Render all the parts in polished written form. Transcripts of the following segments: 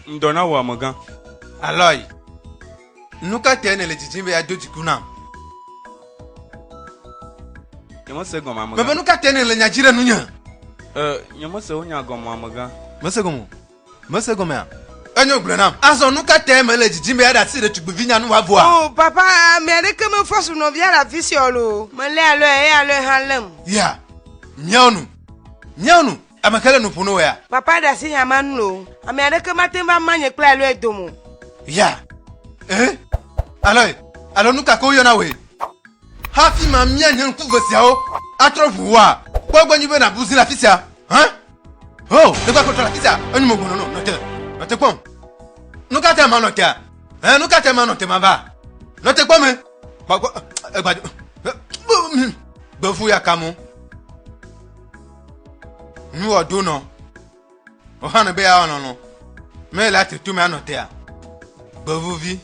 Ndona wa magan. Aloy. Nuka tene le jijimbe ya doji kuna. Nyama se goma magan. Baba nuka tene le nyajira nunya. Nyama se onya goma magan. Mase goma. Enyo gblena. Aso nuka tene le jijimbe ya da si de tugbivinya nu wavo a. Oh papa, me de que me force no via la visiolo. Me le alo halem. Ya. Nyonu. Amakele no puno ya. Papa da si yaman lo. Me de que matemba manye kla lo edomo. Ya. Alo nuka ko yona we. Hafi ma mia nyen ku vesia o. Atrofu wa. Gbogbo nyi be na buzi la fisia. Hein? Oh, de kwa ko la fisia. Enu mo no. Note pom. Nuka te ma note. Nuka te ma note ma ba. Note pom me. Ba Bofu ya kamu. Nu odo no. O hanu be ya ono no. Me la te tu me anote a. Bovu vi.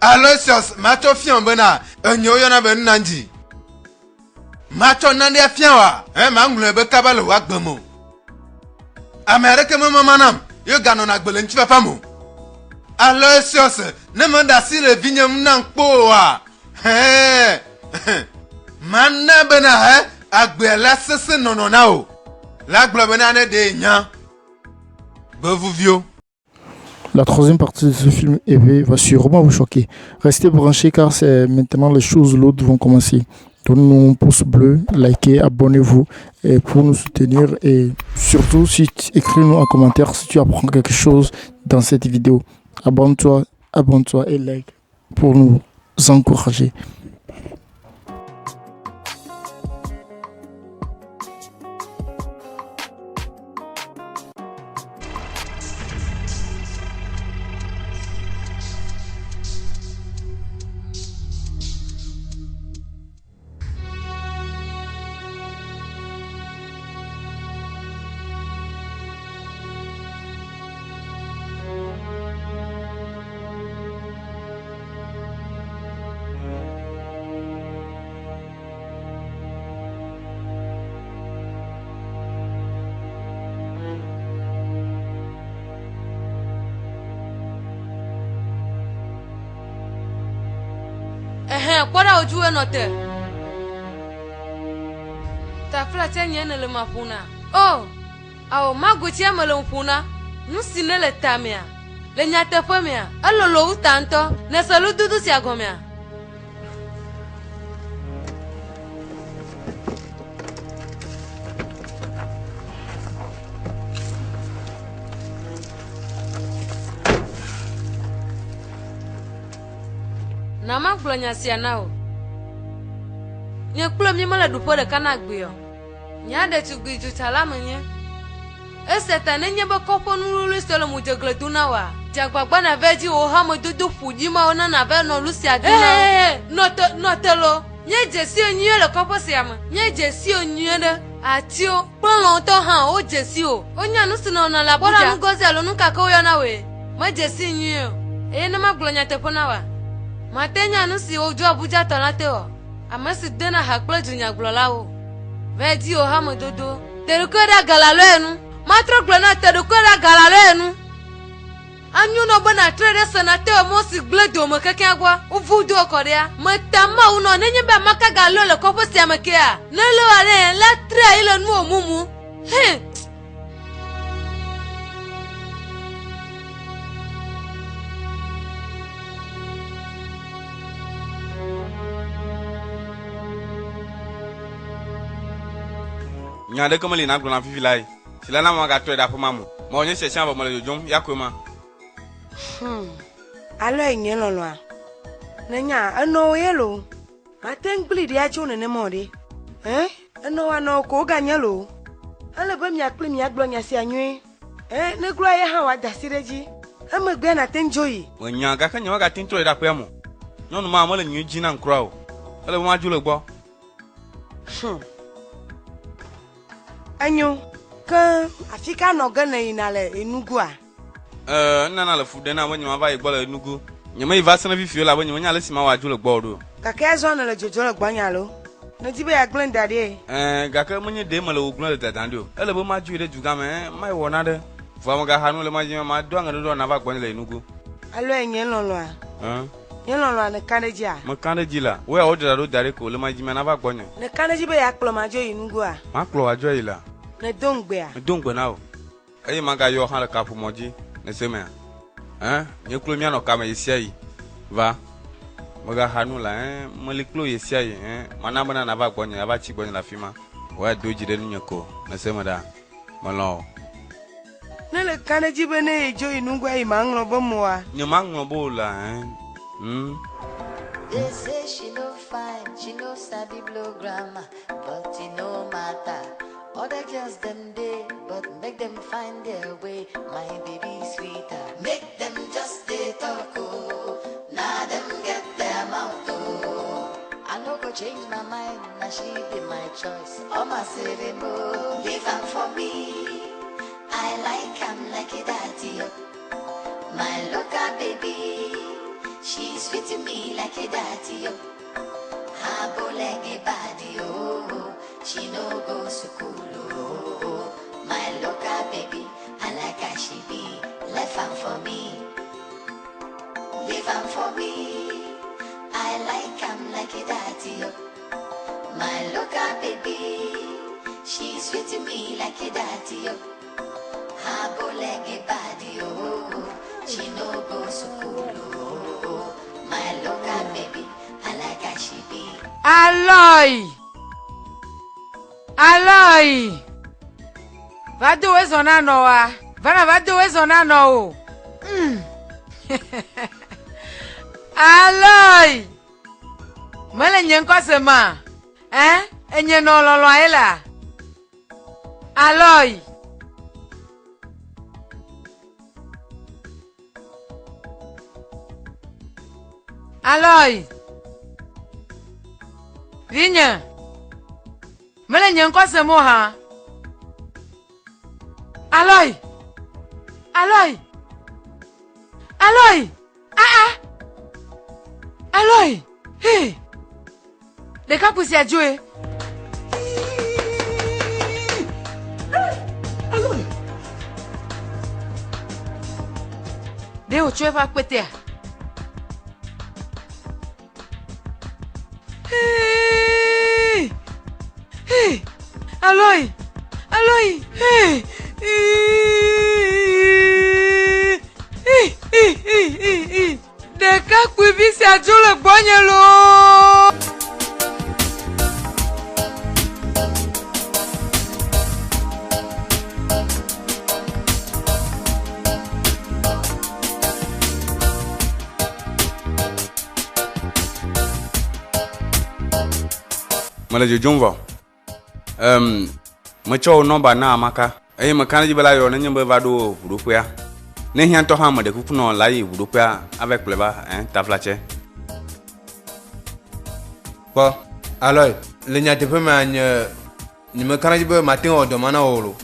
Aloysius, macho fian bena, enyo yona ben nanji. Macho nande fian wa, mangule be kabalo wa gbemo. America mama manam, yo gano na gbele nchi papa mo. Aloysius, ne manda si le vinyam nan kpo wa. Manna bena agbela sese nono na o. La gbele bena ne de nya. Bovuvio. La troisième partie de ce film va sûrement vous choquer. Restez branchés car c'est maintenant les choses lourdes vont commencer. Donnez-nous un pouce bleu, likez, abonnez-vous pour nous soutenir et surtout écris-nous en commentaire si tu apprends quelque chose dans cette vidéo. Abonne-toi et like pour nous encourager. Kwara ojuwe note. Ta flate nyene le mapuna. Oh, awo maguchi amele mpuna. Nusine le tamia. Le nyate pemia. Alolo utanto. Ne salu dudu si agomia. Nama glonya sianao. Nye klo mi mala dupo de kana gbe yo. Nya de tugbi ju talama nye. Eseta ne nye be kopo nulu solo mu jegle duna wa. Jagbagba na veji o ha mo dudu fuji ma ona na ve no lusi aduna. Notelo. Nye jesi onyu le kopo siama. Nye jesi onyu de atio. Plon to ha o jesi o. Onya nu sino na la bora nu gozi alo nu ka ko yo na we. Ma jesi nyu. Na ma glonya te pona wa. Matenya nu si ojo Abuja tonate o. Amasi dena hakple junya gblola o. Vedi o ha mododo. Terukoda galalo enu. Matro glona terukoda galalo enu. Anyu no bona trade senate o mo si gledo mo keke agwa. Uvudu okoria. Matama uno nenye be maka galo le kopo si amekea. Nelo are la tra ile nu omumu. Nyade comme les nagro na fifi lai. Si la na mo ga to da poma mo. Ma onye se sia mo le jom yakoma. Alo enye lolo a. Nenya ano yelo. Maten bleed ya chune ne mode. Ano ano ko ganyelo. Ale be mi akple mi aglo nya si anwe. Ne glo ya ha wa dasireji. Amegbe na tenjoyi. Onya ga kan yo ga tin to da pe mo. Nyonu ma mo le nyu ji na nkra o. Ale mo aju le gbo. Anyo ka afika no gana inale enugu a. Nana le fude na wonyi ma ba igbo le enugu. Nyema iva sana fi fio la wonyi wonya le sima wa aju le gbo do. Ka ke zo na le jojo le gbanyalo. Ne jibe ya glen dadie. Gake munye de mala oglo le tatandio. Ele bo ma ju de juga me, mai wona de. Fa mo ga hanu le ma jima ma do ngado do na va gbon le inugo. Alo enye lolo a. Nye lolo ne kaneji a. Mo kaneji la. We o de do dare ko le ma jima na va gbon. Ne kaneji be ya klo ma jo inugo a. Ma klo ajo ila. Ne dongbe a. Dongbe na o. Eyi ma ga yo han le kapu moji ne se me. Nye klo mi ano kama yisia yi. Va. Mo ga hanu la mo le klo yisia yi mana bana na va gbon ya va chi gbon la fima. Wa do jide nu nyeko ne se me da. Mo lo. Ne le kaneji be ne jo inugo a imanglo bo mo a. Nye manglo bo la They say she no fine, she no sabi blow grammar, but it no matter. Other girls them day, but make them find their way. My baby sweeter, make them just stay talk. Oh, now them get their mouth. Oh, I no go change my mind, now she be my choice. Oh my city mo, leave am for me. I like 'em like a daddy. My local baby. She's sweet to me like a daddy, her bow like a body, oh. She no go school, oh. My local baby, I like how she be. Left am for me, leave am for me. I like 'em like a daddy, my local baby. She's sweet to me like a daddy, her bow like a body, oh. She no go school, oh. My local baby, I like how she be. Aloy! Va do ezona noa. Va do ezona no. Aloy! Mele nyen ko sema. Enye no lolo ela. Aloy! Aloy! Vinya! Mele nyen ko semo ha. Aloy! Aloy! Aloy! Aloy! Hey! De ka pusi ajoe. Aloy! De o chwe fa kwete. Hey! Hey! Aloy! Aloy! Hey! De ka kwivi si ajole gbonyelo. Mala jo jumva. Me cho nomba na amaka. Me kaneji bela yo ne nyembe va do Europea. Ne hian to ha me de kuku no la yi Europea avec pleba taflache. Bon, Aloy, le nya te pe ma ni me kana jibe matin o do mana olo.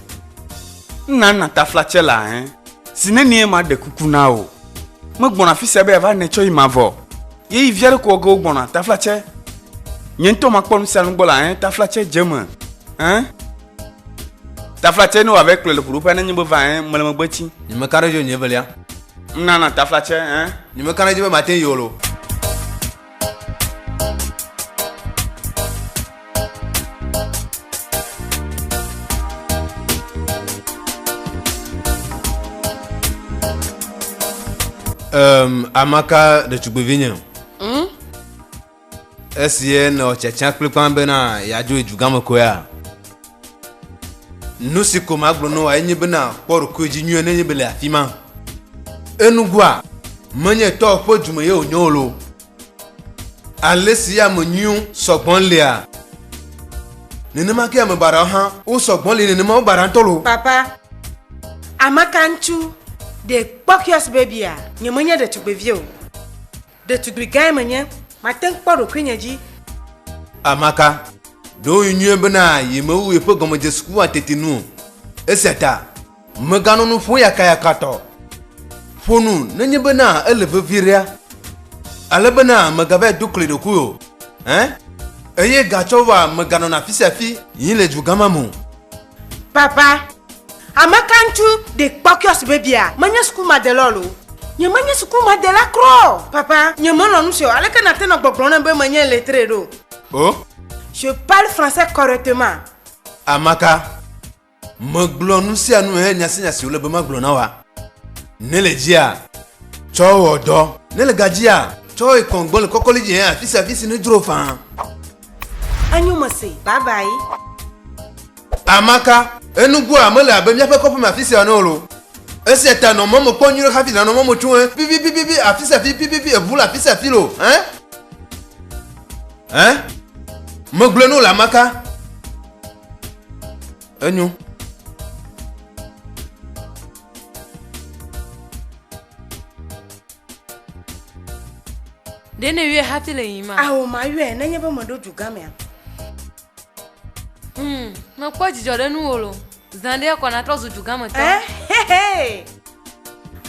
Na taflache la sine ni ma de kuku na o. Me gbona fi se be va ne cho imavo. Ye viere ko go gbona taflache. Nyento makpon salungbola taflache jema. Taflache no avec le groupe na nyimbo va me le gbati. Ni me kana jo nyevelia. Na taflache Ni me kana jibe matin yolo. Amaka de Chugbevinya. Esi no chechan kplikpan bena ya jo ejugamo koya. Nusi ko maglo no enyi bena por ko ji nyu enyi bele afima. Enugu a menye to po jumo ye onyolo. Alesi ya monyu sogbon le a. Nenema ke am bara ha, o sogbon le nenema o bara ntolo. Papa, Amaka nchu de pokios baby a. Nyemonye de Chugbevio. De Chugbigai menye. Maten kporo kwenyeji. Amaka, do nyu bena yeme wu epo gomo je school atetinu. Eseta, megano no fo ya kaya kato. Fonu nenye bena eleve viria. Ale bena magabe dukle dokuyo. eye gacho wa me gano na fisi afi yin le jugama mo. Papa, amakantu de kpokios baby a. Manya school madelolo. Nye manya school madela kro. Papa, nye mono nusio. Aleka na tena gbogbona be manya lettre do. Oh? Je parle français correctement. Amaka. Me glo nusi anu he nyasi ole be ma glo na wa. Ne le dia. Cho odo. Ne le gajia. Cho e kongbon le kokoli je a fisi ni duro fan. Anyu mose. Bye bye. Amaka, enugu amole abe mi ape kopu ma fisi anolo. Ese ta no mo ponyu hafi na no mo chun bi afisa fi e vula afisa fi lo, hein? Hein? Mo glo no la Amaka. Enyu. Dene wie hafi le yima. Awo ma yue na nye ba modo jugame. Ma kwa jijore nu wolo. Zande kwa na trozu jugame to. Hey.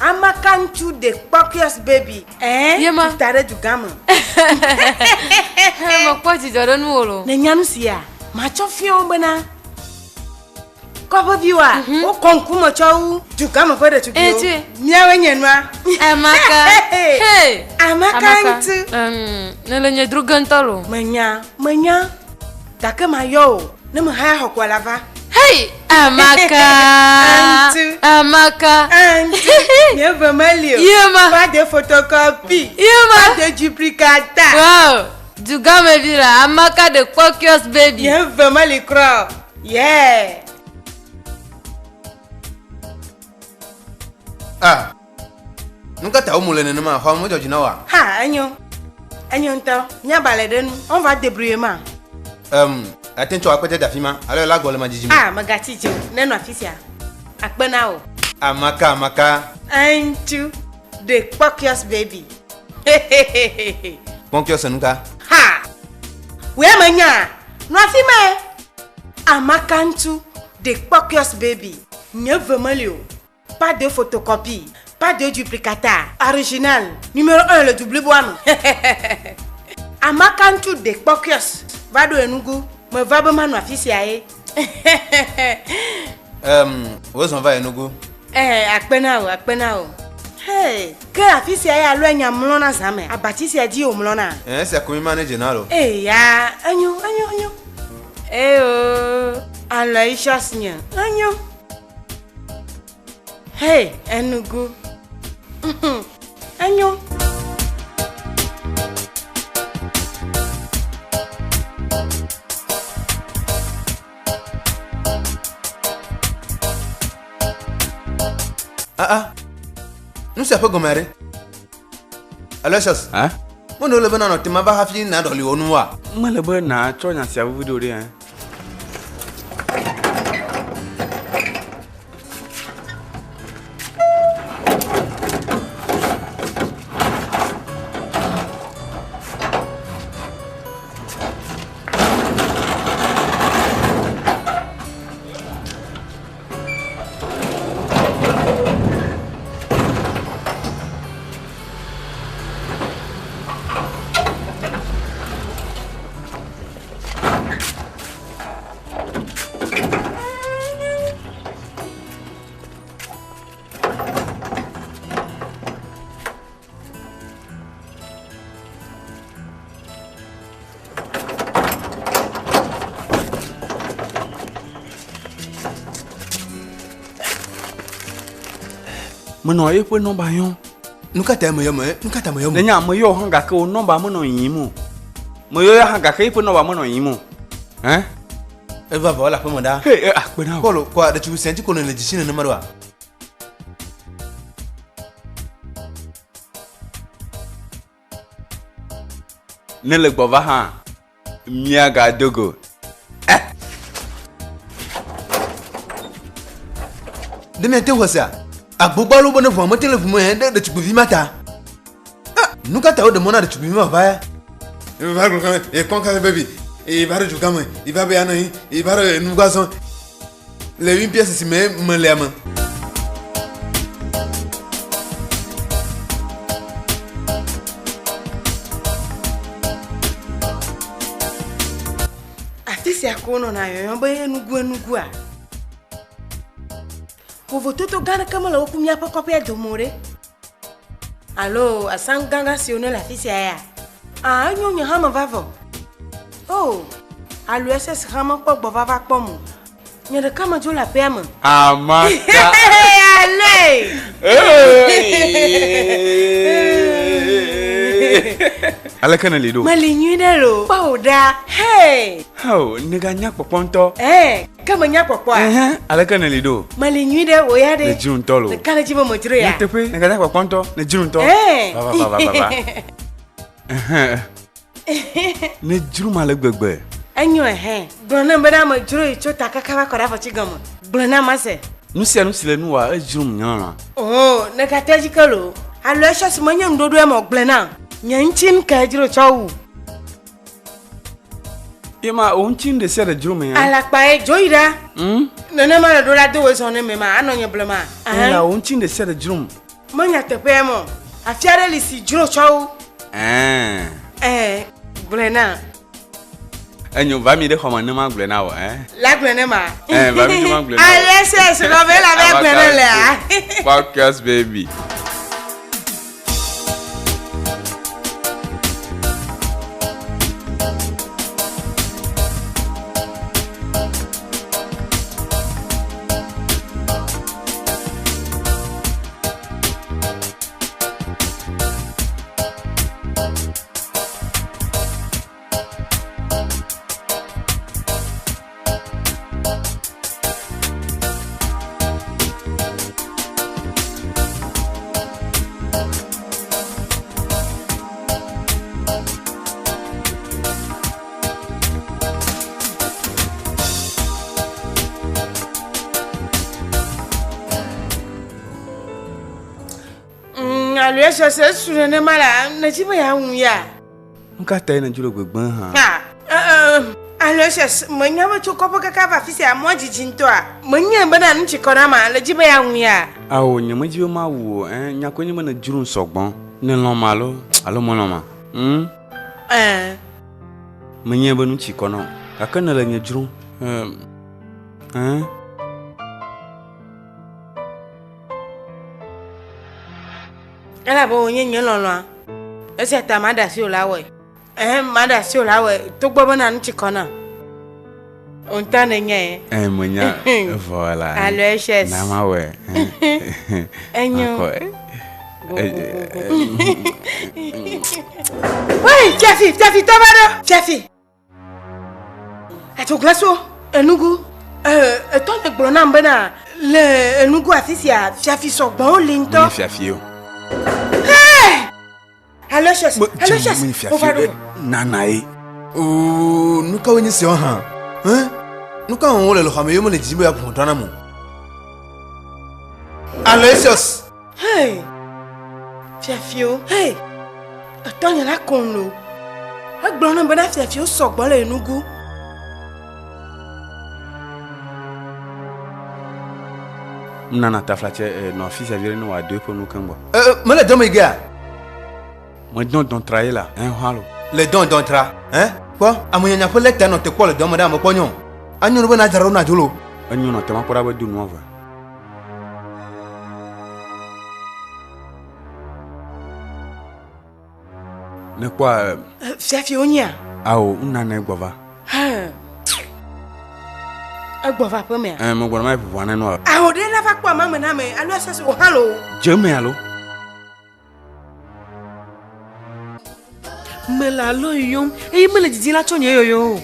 Amakantu de kpokios baby. Yema. Tare jugame. Ma kwa jijore nu wolo. Na nyanu sia. Ma chofio bena. Kobo biwa. O konku mo chowu. Jugame fere tu bio. Eche. Miawe nyenwa. Amaka. Hey. Amakantu. Nele nye drugantalo. Manya. Dake ma yo. Ne me haya hokwala va. Hey, Amaka. Antu. Amaka. Antu. Nye vemelio. Yema. Pas de photocopie. Yema. Pas de duplicata. Wow. Jugame vira. Amaka de Quakios baby. Nye vemeli kro. Yeah. Ah. Nunca ta omule ne ma ho mo joji na wa. Ha, anyo nto. Nya baledenu. On va débrouiller ma. Attention akwete da fima. Alors la gole ma jiji. Ah, magati jo. Neno afisia. Akpena o. Amaka. Antu de Quakios baby. Ponkyo senuka. Ha. We manya. No afime. Amakantu de Quakios baby. Nye vemelio. Pas de photocopie, pas de duplicata. Original. Numéro 1, le double bois. Amakantu de Kpokios. Vado enugu. Me va be manu afisi aye. Où s'en va enugu? Akpena o. Hey, que afisi aye alo enya mlona zame. Abatisi adi o mlona. C'est comme manager nalo. Ya, anyo. Alo ishasnya. Anyo. Hey, enugu. Anyo. Nous c'est pas gomere. Alors chas. Hein? Mon le bana no tima ba hafi na doli onu wa. Mele be na cho nya sia video de hein. Meno ye pe nomba yon. Nunca ta mo yomo. Ne nya mo yo hanga ke o nomba mo no yimu. Mo yo hanga ke pe nomba mo no yimu. Hein? Elle va voir la femme da. Hey, akpena. Kolo kwa da tu senti kono le jishine na marwa. Ne le gbova ha. Miaga dogo. De me te wosa. Agbogbalu bone vo mo telephone mo de tu bi mata. Nunca ta o de mona de tu bi ma va. Il va quand et quand baby. Il va jouer comme il va bien il va nous garçon. Les une pièce si me lema. afisi akono na yo ba enugu a. Povo toto gana kama la okumya pa kopia domore. Allo, asanganga si ono la afisi aya. Ah, nyonya hama vavo. Oh, allo SS hama pa bova pomo. Nyere kama jo la pema. Amaka. Allez. Alaka lido. Malinyu delo. Pauda. Hey. Oh, nega nyak poponto. Kama nyak pokwa. Alaka lido. Malinyu de oyade. Ne jun tolo. Ne kana jibo motiro ya. Tepe, nega nyak poponto, ne jun to. Ba. Ne juru male gbegbe. Anyo Blona mbada ma juro icho takaka kora fachigamo. Blona mase. Nusia nusile nuwa juru mnyana. Oh, ne kataji kalo. Allo shas manya ndodo ya mo blena. Nyanchin ka juro chawu. Ima onchin de sere juru mnya. Ala pae joida. Nene ma do la do we sone me ma anonye blema. Ala onchin de sere juru. Manya tepe mo. Afiare lisi juro chawu. Blena. Enyo va mi de khoma ne ma glena wa La glena ma. Va mi de ma glena. Allez, c'est la belle avec glena là. Focus baby. Allo se surene mala na jiba ya wuya. Nka tay na julo gbegban ha. Allo se manya ba chokopo kaka ba fisi amwa jijinto a. Manya bana nchi kona ma la jiba ya wuya. Awo nyama jiba ma wo nyako nyama na juru nsogbon ne lon malo alo mo lon ma. Manya ba nchi kona kaka na la nya juru. Ala bo onye nyelonlo ese ta mada si olawe mada si olawe to gbo na nchikona onta nenye Monya voilà Allo ches na ma we enyo Wai Chafi tabado Chafi Ato glaso enugu etonye gbona mbena le enugu afisia Chafi sogbon linto Ni fiafio. Allo ches Nana e. Oh, nuka wenye si ha. Nuka wole lo khame yomo le jibo ya kuntana mu. Aloysius. Hey. Fiafio. Hey. Atonya la konlo. Agbona mbana fiafio sogbon le enugu. Nana taflache no fils avire no wa 2 pour nous kangwa. Mele domo iga. Moi don travailler là, halo. Le don tra, Quoi? Amunya nya po lecta no te ko le domo da mo ponyo. Anyu no na jaro na jolo. Anyu no te ma pora ba du no va. Ne quoi Fiafio nya. Awo nana gbova. Agbova pe me. Mo gbona mai pu wana no. Awo de la fa kwa mama na me, allo ses o halo. Jeme alo. Mela lo yom mela jiji la chonye yo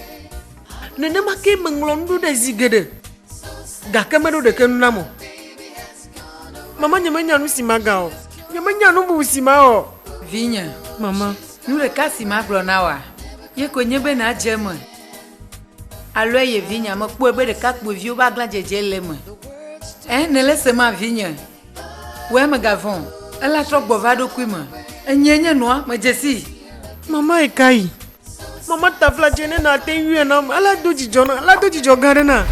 nene make menglondu de zigede ga kamero de kenamo mama nyamanya nu simaga o nyamanya nu bu sima o Vinya mama nu le kasi ma glonawa ye ko nyebe na jema allo ye Vinya mo po ebe de kakpo vio ba glan jeje leme ne laisse ma Vinya we me gavon ela tro gbovado kwima enyenye noa ma jesi mama ekai mama tafla jene na tenyu na ala doji jogare na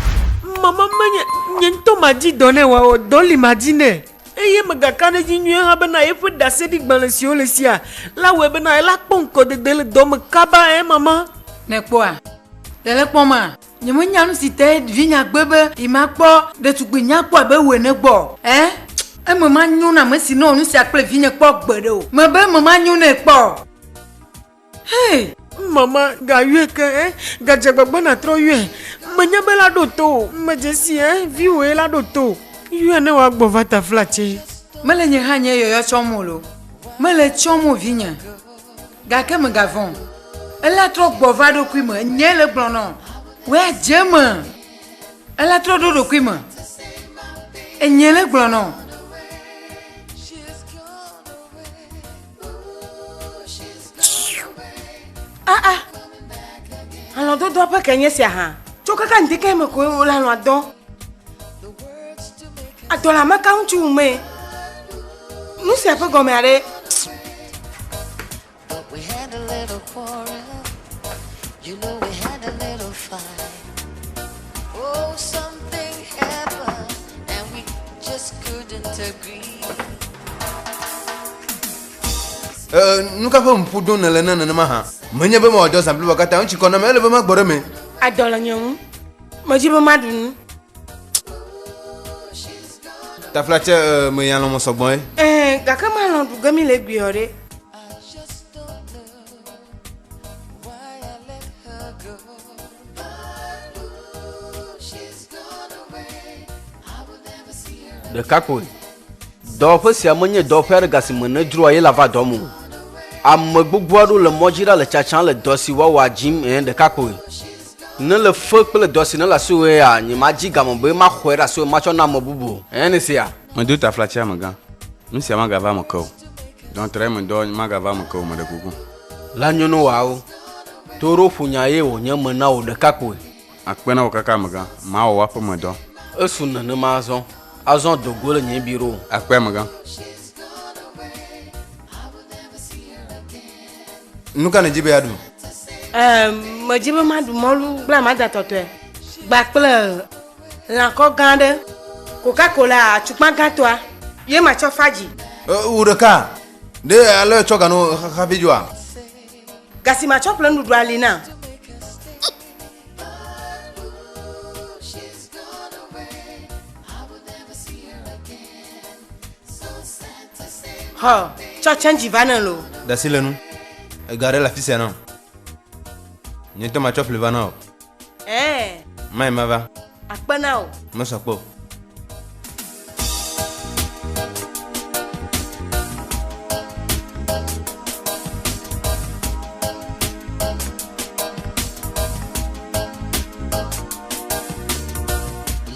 mama manya nyento maji done wa o doli majine eye magakane jinyu ha bana efu dasedi gbanlesi olesia la we bana ela ponko de dele dom kaba mama ne poa lele kpɔma nye me nya nu si te vi nya gbe be yi ma kpɔ ɖetugbi nya kpɔ abe wòe ne gbɔ eme ma nyo na me si no nu sia kple vi nye kpɔ gbe ɖe o me be me ma nyo ne kpɔ hey Mama ga yue ke ga jagbagba na trɔ yue menye be la ɖo to me dzesi vi woe la ɖo to yue ne wa gbɔ va ta flatse mele nye hã nye yɔyɔ tsɔm o lo mele tsɔm o vi nye gake me ga vɔn ela trɔ gbɔ va ɖokui me nye le gblɔ nɔ wo adze me ela trɔ ɖo ɖokui me enye le gblɔ nɔ alɔ dodo aƒe ke nye sia hã tso kaka ŋdike me ko wo le alɔ adɔ adɔ le ameka ŋutsu me nu sia ƒe gɔme aɖe. But we had a little quarrel, you know we had a little fight. Oh, something happened and we just couldn't agree. Nuka fa mpudo na lena na ma ha. Menye be ma ojo sample wakata unchi kona me le be ma gboro me. Adɔ le nye ŋu medzi be ma ɖu nu. Ta flache me yan lo mo sogbon Gake ma lɔ ɖu ge mi le gbiɔ ɖe. Ɖekakpui dɔwɔƒe sia menye dɔwɔƒe aɖe gasi me ne dzroa ye la va dɔ mu ame gbogbo aɖewo le mɔdzi ɖa le tsatsam le dɔ si wɔwɔ adzim ɖekakpui ne le fe kple dɔ si ne le asi woea nye ma dzi game be ma xɔe ɖe asi wo ma tsɔ na ame bubu ne sia me do ta flatse me gã nu sia ma gava me ke o donc tre me do ma gava me ke o me de kuku la nyono wawo to ɖo ƒonya ye wònye me na wo ɖekakpui akpe na wo kaka me gã ma wɔ waƒe me dɔ esu nenema azɔ dogo le nye biro akpe me gã Nuka ne jibe adu. Medzi be ma ɖu mɔlu kple amadetɔtɔe gba kple lãkɔ gã aɖe Coca-Cola atukpa gãtɔa ye ma tsɔ fadzi. Ureka. De ale choka no hafi joa. Gasi ma tsɔ ƒle nuɖuɖu ali na. Ho, tsɔ change va ne lo. Dasile nu. Gare la fisia no. Nyento ma chop le vana. Mai mava. Akpe na o. Mo sokpo.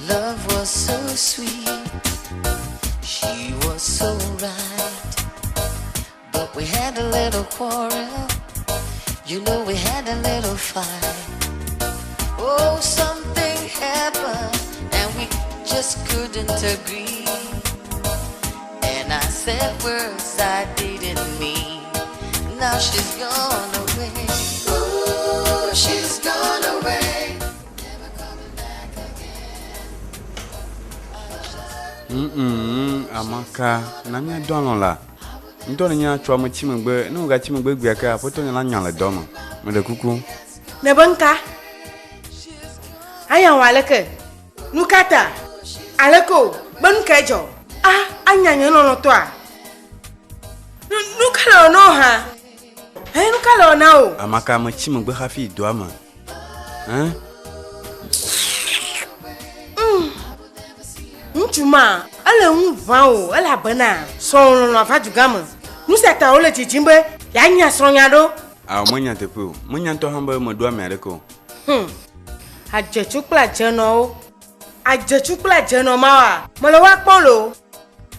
Love was so sweet, she was so right, but we had a little quarrel, you know we had a little fight. Oh, something happened and we just couldn't agree, and I said words I didn't mean. Now she's gone away. Ooh, she's gone away. Amaka na mia dɔlɔ la ŋdɔ ne nya tsɔ me tsi megbe ne wo gatsi megbe gbia ke aƒetɔ nya la nya le dɔ me ɖe kuku Ne be nka aya wa leke nukata aleko be nuka dzɔ anya nye lɔlɔtɔa nuka le ono ha nuka le ona o. Amaka me tsi megbe hafi dɔa me ŋutsu ma ele ŋu ʋã o elabena srɔ̃lɔlɔ ava duga me nu sia ta wole dzidzim be yeanya srɔ̃nya ɖo. Awɔ menya teƒe o menya ŋutɔ hã be meɖo ame aɖeke o. Adzetsu kple adzenɔ mawa mele wa kpɔm lo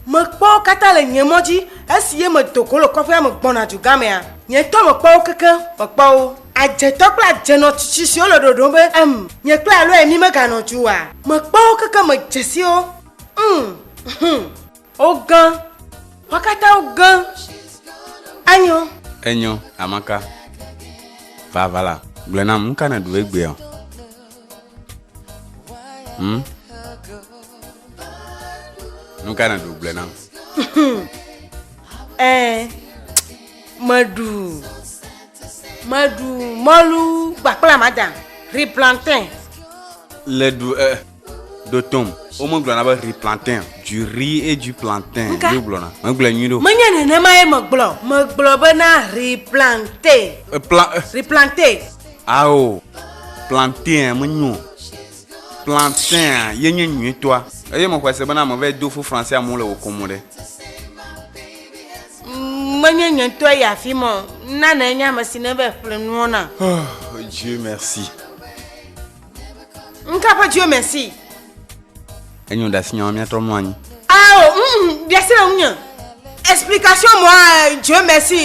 mekpɔwo katã le nye mɔ dzi esi ye medo go le kɔƒea me gbɔna duga mea nye tɔ mekpɔwo kekeŋ mekpɔwo adzetɔ kple adzenɔ tsitsi siwo le ɖoɖom be nye kple alo emi meganɔ dzu oa mekpɔwo kekeŋ me dzesiwo wo gã wo katã wo gã anyo. Enyo Amaka va la gblɔ nam nu ka ne ɖu egbe o nu ka ne ɖu gblɔ nam meɖu mɔlu gbakple amada Replantain. Les d'automne. Au moins, on a riz plantain. Du riz et du plantain. Okay. Du blona. Un blé nudo. Manya ne ma e maglo bana replanter. Replanter. Ah oh. Plantain, mon plantain. Yenye nuit toi. Et mon quoi, c'est bon, on va deux fois français à mon le au commode. Manya nyanto ya fimo. Nana nya masine be flenona. Oh, Dieu merci. Nkapa Dieu merci. Et nous d'assignons bien trop loin. Ah, bien sûr, explication, moi, Dieu merci.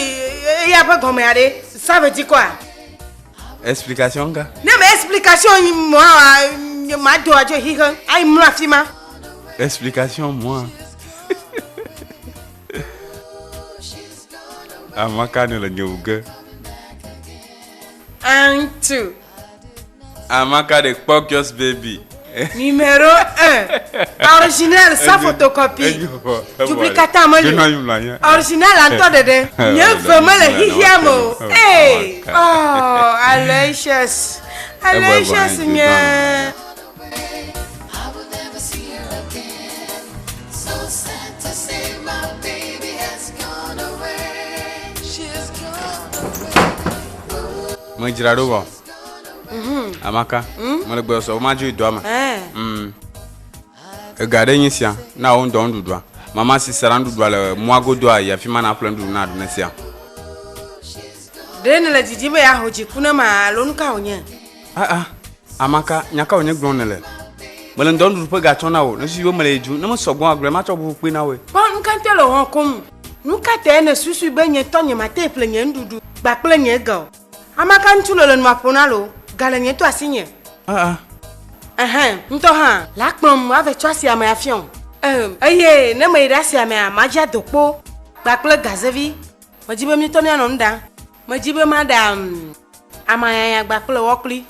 Il n'y a pas comme aller. Ça veut dire quoi? Explication, gars? Non, mais explication, moi, ma doigt, je dis, aïe, moi, fima. Explication, moi. Ah, ma canne, le yoga. 1, 2. Ah, ma canne, Pokios baby. Numéro 1. Original, sans photocopie. Duplicata, moi, original, en toi, dedans. Mieux vraiment le hihiamo. Hey! Oh, Aloysius. Aloysius, mieux. Moi, je dirais d'où? Amaka, moi le boss, on m'a dit d'où? Regardez ici, na on donne du doigt. Maman si ça rend du doigt le moi go doigt, il y a fi mana plein du na du nesia. Dene la didi be ya hoji kuna ma lonu ka onye. Amaka, nyaka onye gbon le. Mo le dondu pe ga tona o, no si yo mo le ju, no mo sogbon agre ma cho bu pe na we. Bon nkan lo won kom. Nu ka te na susu be nye tonye ma te ple nye ndudu. Gba ple nye ga. Amaka ntulo le ma pona lo, gala nye to asinye. Nto ha, la kpom ave twasi ama afion. Eye, ne me ida si ama maja dokpo. Gba ple gazevi. Majibe mi toni anonda. Majibe madam. Ama ya gba ple wokli.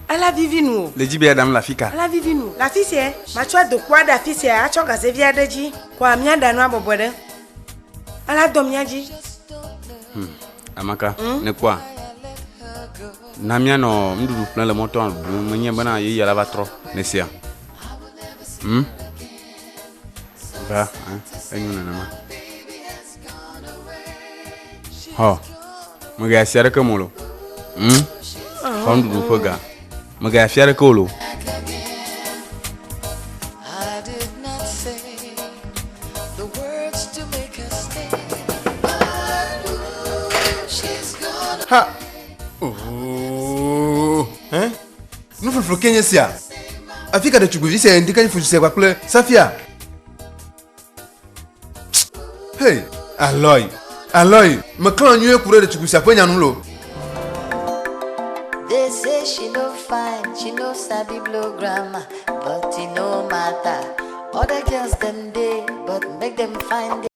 Ala vivi nous. Le jibe adam la fika. Ala vivi nous. La fille c'est ma choix de quoi da fille c'est a choga se via deji. Kwa mianda no abobode. Ala domyaji. Amaka, ne quoi? Namia no mdudu plein le montant mwenye bana yi ya lava trop nesia. Va, enyu na nama. Ha. Mga siara ke molo. Kon du poga. Mga siara ke lo. Ha. Nous faisons Kenya sia. Afika de Chuguvi c'est indiqué faut c'est quoi plein. Safia. Hey, Aloy. Me clan ñu couré de Chuguvi ça peut nous lo. They say she no fine, she no sabi blow grammar, but it no matter. Other girls them day, but make them find